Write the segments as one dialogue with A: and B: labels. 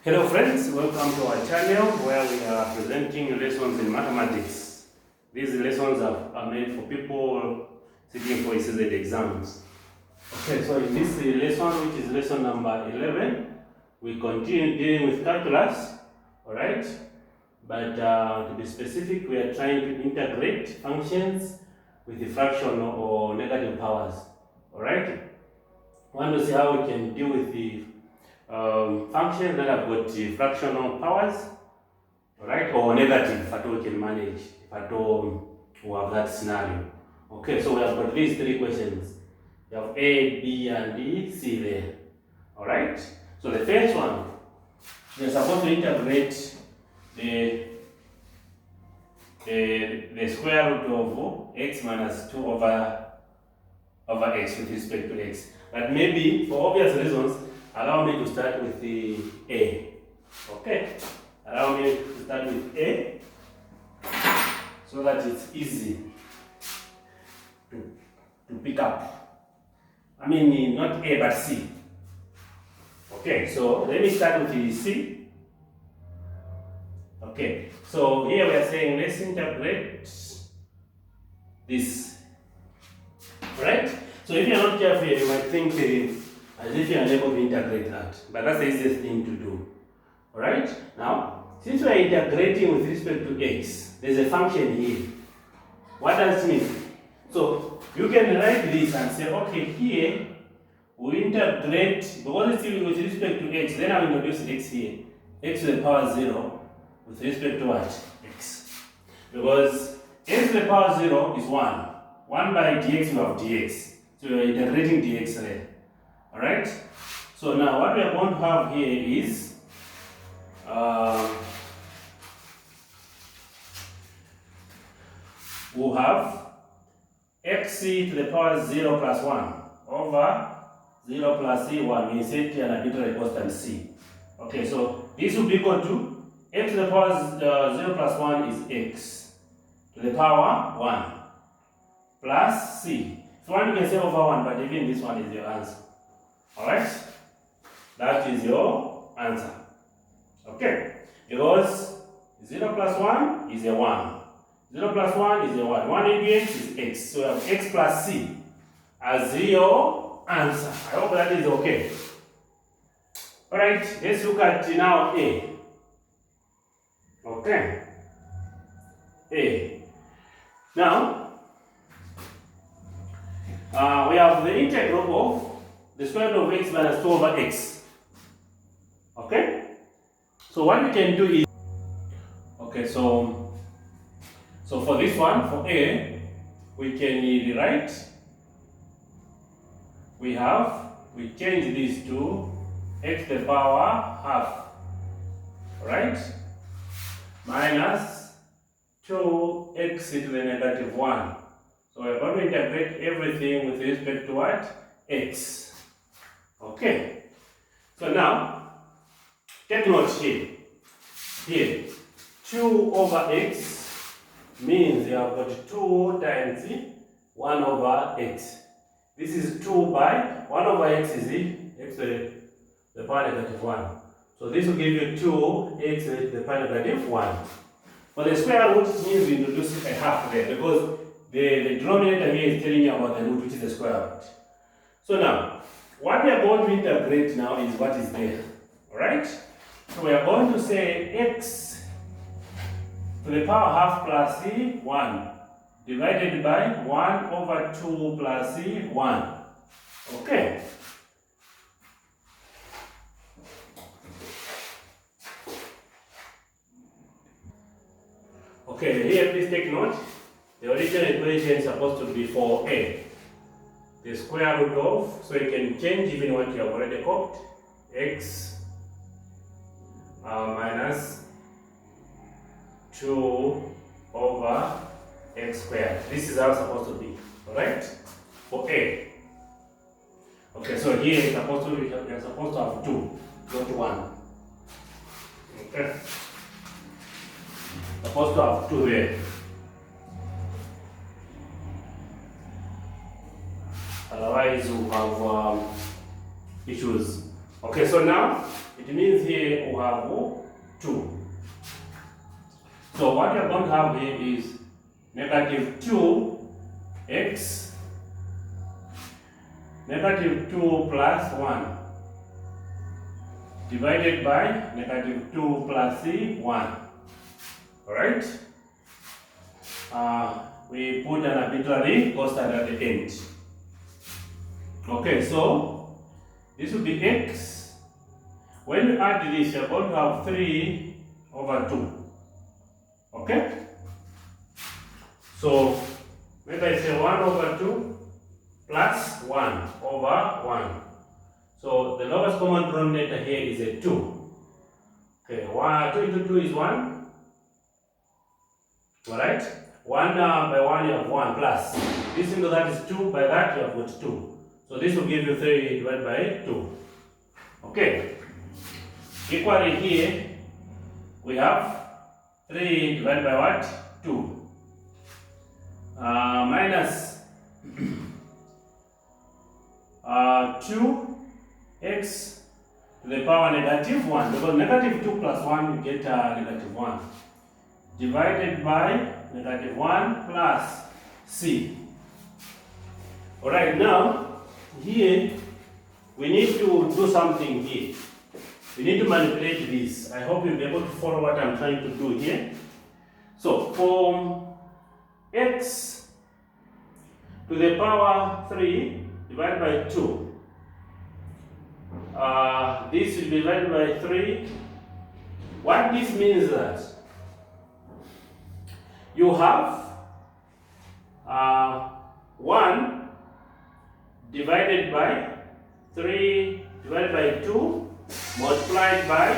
A: Hello friends, welcome to our channel where we are presenting lessons in mathematics. These lessons are made for people sitting for ECZ exams. Okay, so in this lesson, which is lesson number 11, we continue dealing with calculus, alright? But to be specific, we are trying to integrate functions with the fractional or negative powers, alright? We want to see how we can deal with the functions that have got fractional powers, right, or negative, if at all we can manage, if at all we have that scenario. Okay, so we have got these three questions. You have A, B, and D, C there. Alright, so the first one, we are supposed to integrate the square root of x minus 2 over x with respect to x. But maybe, for obvious reasons, allow me to start with the A. Okay? Allow me to start with A so that it's easy to pick up. I mean, not A but C. Okay, so let me start with the C. Okay, so here we are saying let's integrate this. Right? So if you're not careful, you might think as if you are unable to integrate that, but that's the easiest thing to do. Alright? Now, since we are integrating with respect to x, there's a function here. What does it mean? So, you can write this and say, okay, here we integrate, because it's with respect to x, then I'll introduce x here. X to the power 0 with respect to what? X. Because x to the power 0 is 1. 1 by dx, you have dx. So we are integrating dx there. Alright? So now what we are going to have here is we'll have x to the power 0 plus 1 over 0 plus c1. We insert an arbitrary constant c. Okay, so this will be equal to x to the power 0 plus 1 is x to the power 1 plus c. So one you can say over 1, but even this one is your answer. Alright? That is your answer. Okay? Because 0 plus 1 is a 1. 0 plus 1 is a 1. 1 into x is x. So you have x plus c as your answer. I hope that is okay. Alright, let's look at now A. Okay? A. Now, we have the integral of the square root of x minus 2 over x. Okay? So what we can do is, okay, so for this one, for A, we can rewrite, we change this to x to the power half, right? Minus 2x to the negative 1. So we're going to integrate everything with respect to what? X. Okay. So now, take note here. Here, 2 over x means you have got 2 times 1 over x. This is 2 by 1 over x is x to the power negative 1. So this will give you 2x to the power negative 1. For the square root, it means we introduce a half there because the denominator here is telling you about the root, which is the square root. So now, what we are going to integrate now is what is there. Alright? So we are going to say x to the power half plus c 1 divided by 1 over 2 plus c 1. Okay? Okay, here please take note. The original equation is supposed to be for A. The square root of, so you can change even what you have already copied, x minus 2 over x squared. This is how it's supposed to be, alright? For A. Okay, so here you're supposed to have 2, not 1. Okay? Supposed to have 2 there. Otherwise, you have issues. Okay, so now it means here we have 2. So what you're going to have here is negative 2x, negative 2 plus 1 divided by negative 2 plus 1. Alright? We put an arbitrary constant at the end. Okay, so this will be x. When you add this, you're going to have 3 over 2. Okay? So, when I say 1 over 2 plus 1 over 1. So, the lowest common denominator here is a 2. Okay, 2 into 2 is 1. Alright? 1 by 1 you have 1 plus. This into that is 2, by that you have got 2. So, this will give you 3 divided by 2. Okay? Equally here, we have 3 divided by what? 2. Minus 2x to the power negative 1. Because negative 2 plus 1 you get negative 1. Divided by negative 1 plus c. Alright, now here we need to do something here. We need to manipulate this. I hope you'll be able to follow what I'm trying to do here. So, from x to the power 3 divided by 2. This will be divided by 3. What this means is that you have 1 divided by 3 divided by 2 multiplied by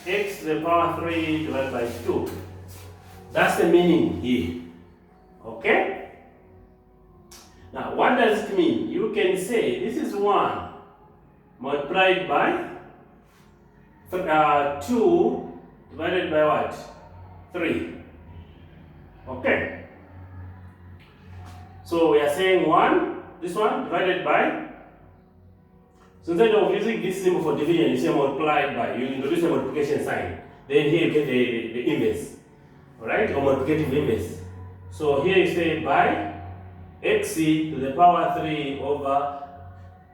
A: x to the power 3 divided by 2. That's the meaning here. Okay? Now, what does it mean? You can say this is 1 multiplied by 2 divided by what? 3. Okay? So, we are saying 1, this one divided by. So instead of using this symbol for division, you say multiplied by. You introduce a multiplication sign. Then here you get the inverse. Alright? Or multiplicative inverse. So here you say by xc to the power 3 over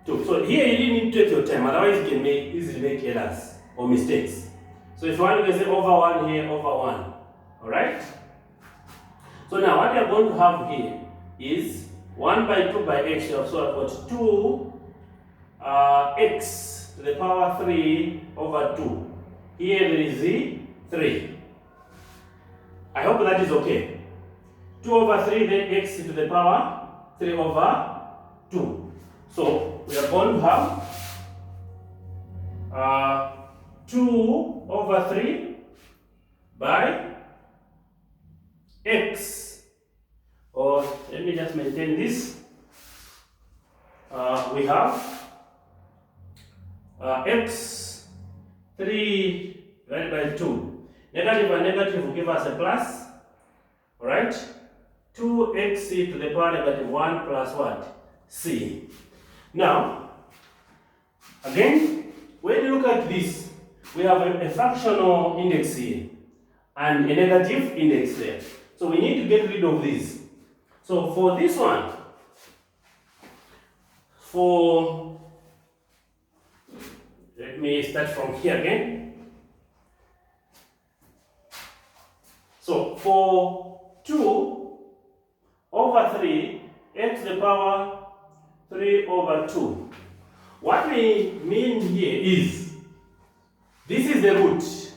A: 2. So here you really need to take your time, otherwise you can easily make errors or mistakes. So if you want, you can say over 1 here, over 1. Alright? So now what you are going to have here is 1 by 2 by x. So I've got 2 x to the power 3 over 2. Here there is the 3. I hope that is okay. 2 over 3, then x to the power 3 over 2. So we are going to have 2 over 3 by x. Or let me just maintain this. We have x 3 divided by 2. Negative and negative will give us a plus. Alright? 2x to the power negative 1 plus what? C. Now, again, when you look at this, we have a fractional index here and a negative index there. So we need to get rid of this. So for this one, let me start from here again. So for 2 over 3, x to the power 3 over 2. What we mean here is, this is the root. So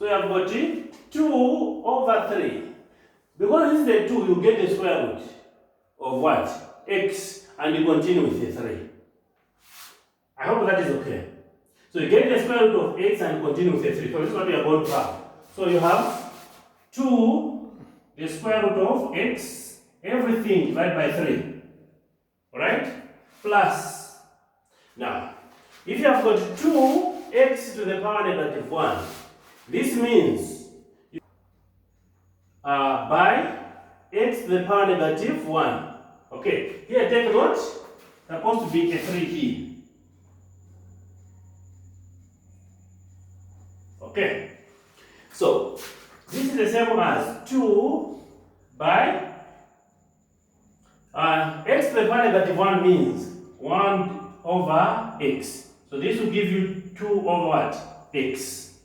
A: you have got 2 over 3. Because this is the 2, you get the square root of what? X, and you continue with the 3. I hope that is okay. So you get the square root of x and continue with the 3. So this is what we are going to have. So you have 2, the square root of x, everything divided by 3. Alright? Plus. Now, if you have got 2x to the power negative 1, this means by x to the power negative 1. Okay, here take note, supposed to be a 3 here. Okay. So this is the same as 2 by x to the power negative 1 means 1 over x. So this will give you 2 over what? X.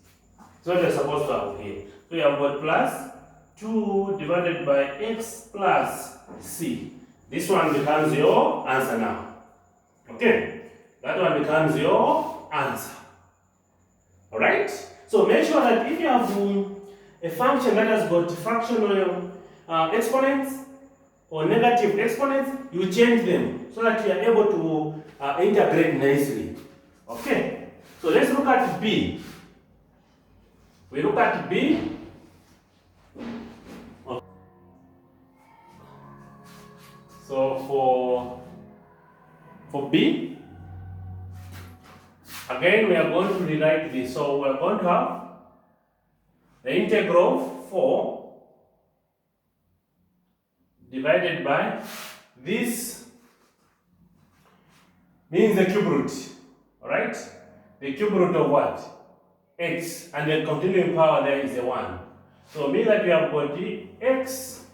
A: So what you're supposed to have here. So you have got plus 2 divided by x plus c. This one becomes your answer now. Okay? That one becomes your answer. Alright? So make sure that if you have a function that has got fractional exponents or negative exponents, you change them so that you are able to integrate nicely. Okay? So let's look at B. We look at B. So for B, again we are going to rewrite this. So we are going to have the integral of 4 divided by this means the cube root. Alright? The cube root of what? X, and the continuing power there is a 1. So means that we have got the x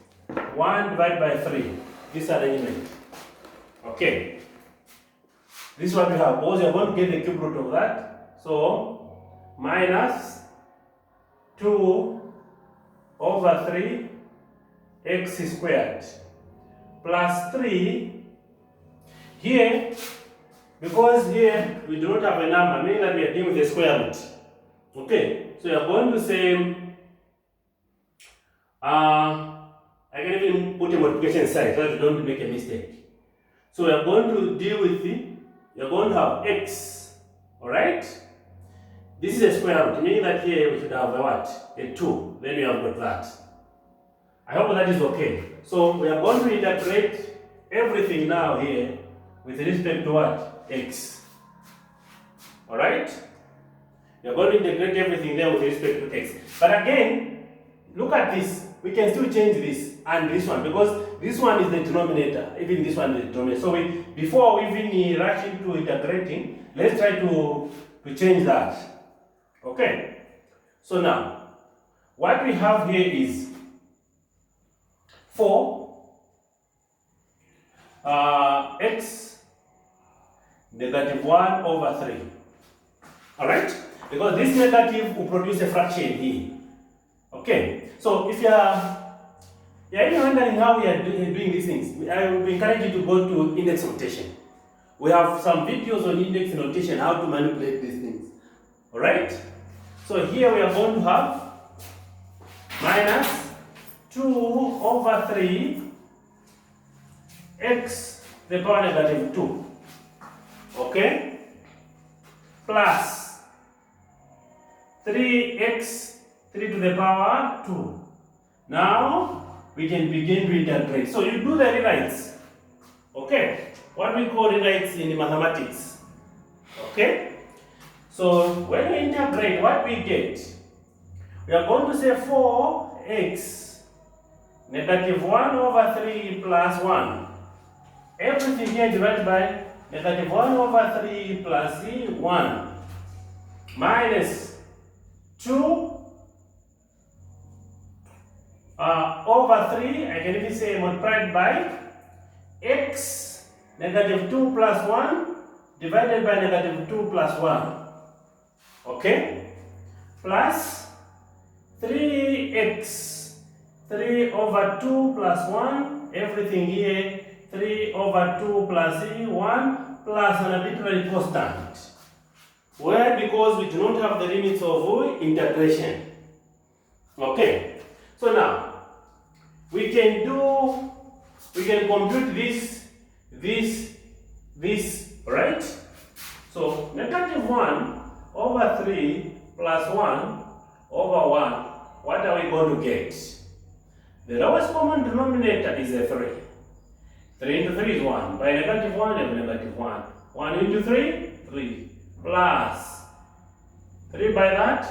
A: 1 divided by 3. This arrangement. Okay. This is what we have. Because we are going to get the cube root of that. So minus 2 over 3 x squared plus 3 here, because here we do not have a number, meaning that we are dealing with the square root. Okay, so you are going to say I can even put a multiplication sign so that you don't make a mistake. So we are going to deal with you are going to have x, alright? This is a square root, meaning that here we should have a what? A 2. Then we have got that. I hope that is okay. So we are going to integrate everything now here with respect to what? X. Alright? We are going to integrate everything there with respect to x. But again, look at this. We can still change this and this one because this one is the denominator. Even this one is the denominator. So before we even rush into integrating, let's try to change that. Okay? So now, what we have here is 4 x negative 1 over 3. Alright? Because this negative will produce a fraction here. Okay? So if you are even wondering how we are doing these things, I would encourage you to go to index notation. We have some videos on index notation, how to manipulate these things. Alright? So here we are going to have minus 2 over 3 x to the power negative 2. Okay? Plus 3x 3 to the power 2. Now we can begin to integrate. So you do the rewrites. Okay? What we call rewrites in mathematics. Okay? So when we integrate, what we get? We are going to say 4x negative 1 over 3 plus 1. Everything here divided by negative 1 over 3 plus 1 minus 2 over 3, I can even say multiplied by x negative 2 plus 1 divided by negative 2 plus 1. Okay? Plus 3x 3 over 2 plus 1, everything here 3 over 2 plus 1 plus an arbitrary constant. Where? Because we do not have the limits of integration. Okay? So now, we can compute this, right? So negative 1 over 3 plus 1 over 1, what are we going to get? The lowest common denominator is a 3. 3 into 3 is 1. By negative 1, you have negative 1. 1 into 3, 3. Plus 3 by that,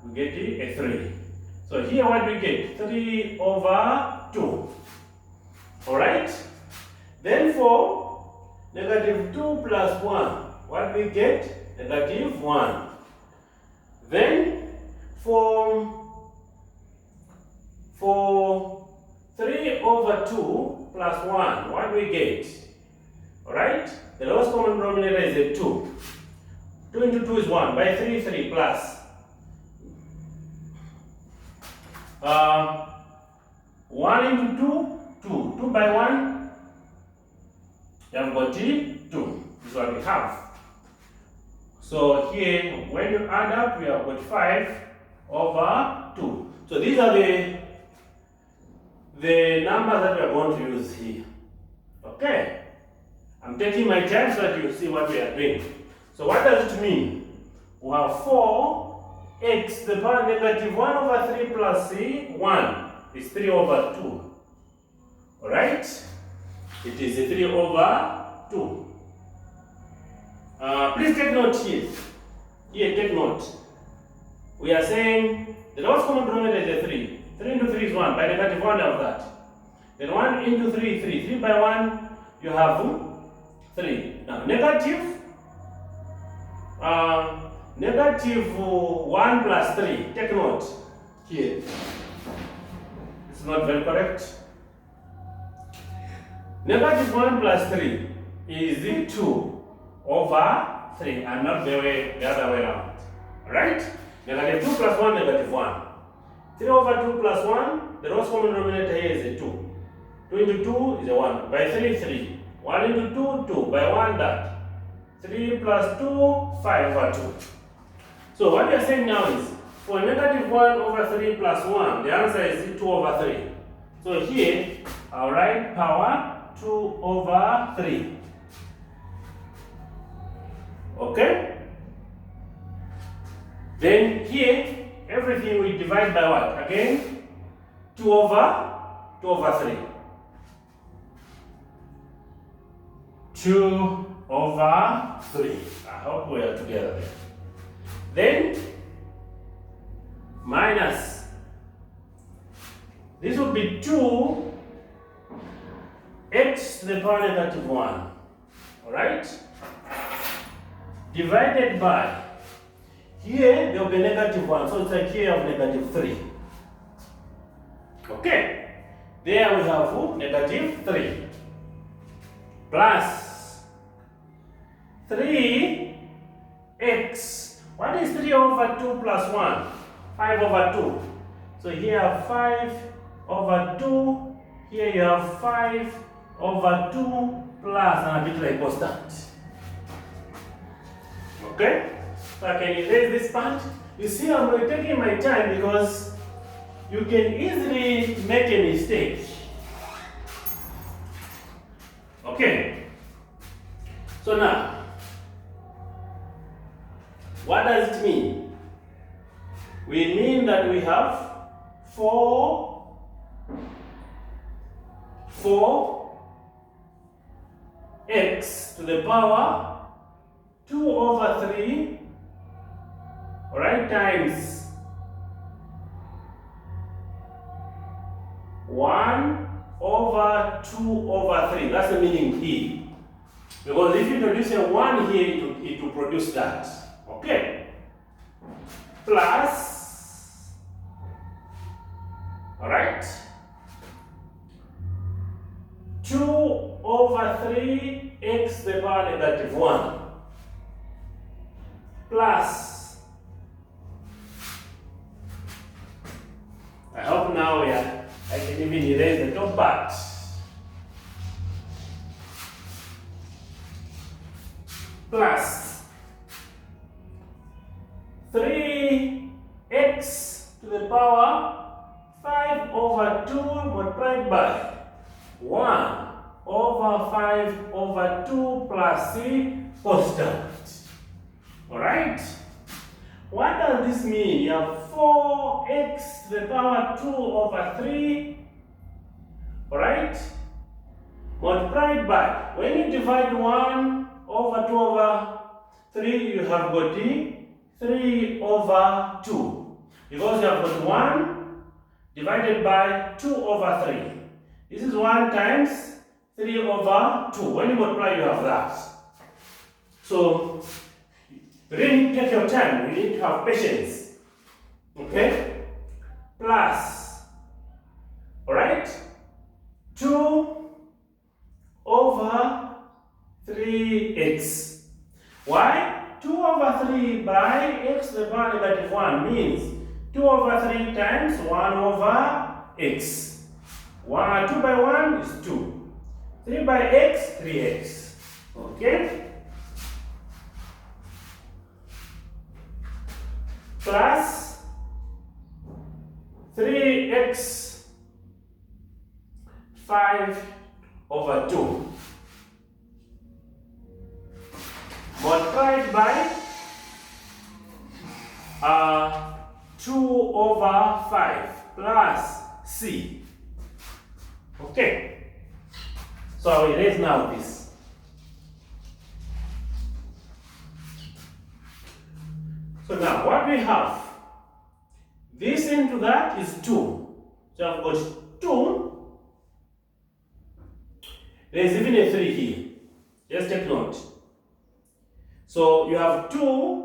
A: we get a 3. So here what we get? 3 over 2. Alright? Then for negative 2 plus 1, what we get? Negative 1. Then 2 plus 1, what do we get? Alright? The lowest common denominator is a 2. 2 into 2 is 1. By 3, 3 plus. 1 into 2, 2. 2 by 1, you have got 2. This is what we have. So here, when you add up, we have got 5 over 2. So these are the numbers that we are going to use here. Okay? I'm taking my time so that you see what we are doing. So what does it mean? We have 4x to the power negative 1 over 3 plus 1 is 3 over 2. Alright? It is 3 over 2. Please take note here. Here, take note. We are saying the lowest common denominator is a 3. 3 into 3 is 1. By negative 1 of that. Then 1 into 3 is 3. 3 by 1, you have 3. Now, negative 1 plus 3. Take note here. It's not very correct. Negative 1 plus 3 is 2 over 3 and not the other way around. Alright? Negative 2 plus 1, negative 1. 3 over 2 plus 1, the lowest common denominator here is a 2. 2 into 2 is a 1. By 3, 3. 1 into 2, 2. By 1, that. 3 plus 2, 5 over 2. So what we are saying now is, for negative 1 over 3 plus 1, the answer is 2 over 3. So here, I'll write power 2 over 3. Okay? Then here, everything we divide by what? Again, 2 over 3. 2 over 3. I hope we are together there. Then, minus. This would be 2 x to the power negative 1. Alright? Divided by, here there will be negative 1, so it's like here of negative 3. Okay? There we have negative 3. Plus 3x. What is 3 over 2 plus 1? 5 over 2. So here you have 5 over 2. Here you have 5 over 2 plus and a bit like constant. Okay? So I can erase this part. You see, I'm taking my time because you can easily make a mistake. Okay? So now, what does it mean? We mean that we have 4 x to the power 2 over 3, alright, times 1 over 2 over 3. That's the meaning here. Because if you introduce a 1 here, it will produce that. Okay? Plus, alright, 2 over 3 x to the power negative 1. Plus, I hope now I can even erase the top part. Plus 3x to the power 5 over 2 multiplied by 1 over 5 over 2 plus c constant. Alright? What does this mean? You have 4x to the power 2 over 3. Alright? Multiplied by, when you divide 1 over 2 over 3, you have got 3 over 2. Because you have got 1 divided by 2 over 3. This is 1 times 3 over 2. When you multiply, you have that. So, you really need to take your time. You need to have patience. Okay? Plus, alright? 2 2 over 3 times 1 over x. 2 by 1 is 2. 3 by x, 3x. Okay? Plus 3x 5 over 2 multiplied by 2 over 5 plus c. Okay, so I will erase now this. So now what we have, this into that is 2. So I've got 2. There is even a 3 here. Just take note. So you have 2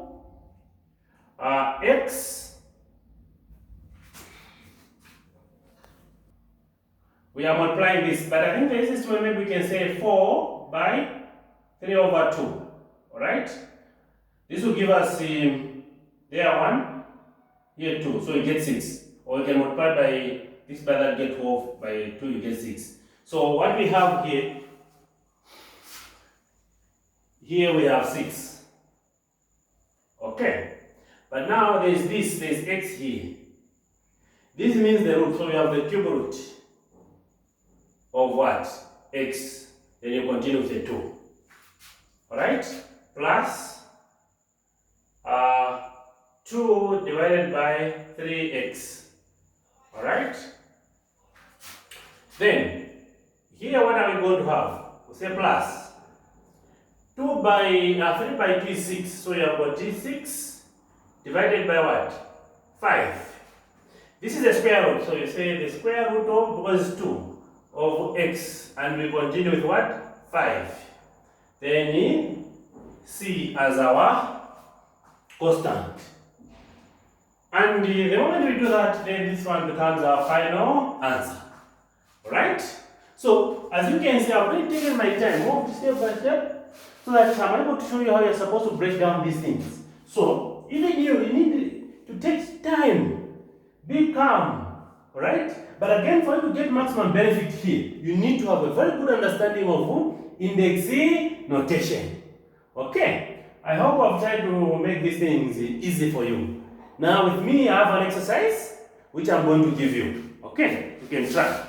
A: x. We are multiplying this, but I think the easiest way maybe we can say 4 by 3 over 2. Alright? This will give us there 1, here 2, so you get 6. Or you can multiply by this by that, get 12, by 2 you get 6. So what we have here we have 6. Okay. But now there's x here. This means the root, so we have the cube root of what? X. Then you continue with the 2. Alright? Plus 2 divided by 3x. Alright? Then, here what are we going to have? We say plus 3 by 2 is 6. So you have got 6 divided by what? 5. This is the square root. So you say the square root of, because it's 2, of x. And we continue with what? 5. Then C as our constant. And the moment we do that, then this one becomes our final answer. Alright? So, as you can see, I've already taken my time, walked step by step, so that I'm able to show you how you're supposed to break down these things. So, even you need to take time, be calm, alright? But again, for you to get maximum benefit here, you need to have a very good understanding of index notation. Okay? I hope I've tried to make these things easy for you. Now with me, I have an exercise which I'm going to give you. Okay? You can try.